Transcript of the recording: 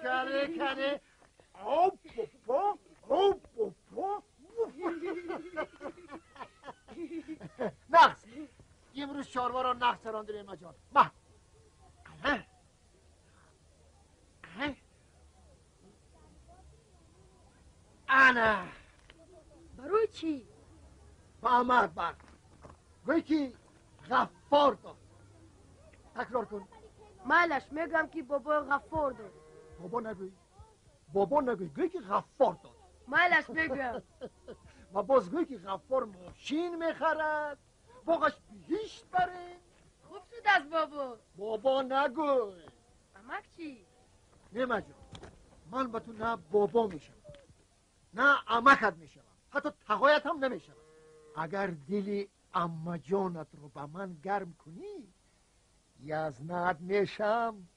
کله کنه او پو او پو نقص امروز شاروا رو نقص راندیم مجان ما انا برای چی؟ فهمت بر گوی که غفار داد تکرار کن مالش میگم که بابا غفار داد بابا نگوی گوی که غفار داد مالش میگم و باز گوی که غفار ماشین میخرد باقش بهشت بره خوب شد از بابا نگوی امک چی؟ نیمه جان من به تو نه بابا میشم نه امکت میشم حتی تقایت هم نمیشم اگر دلی اما جانت رو به من گرم کنی یزنت میشم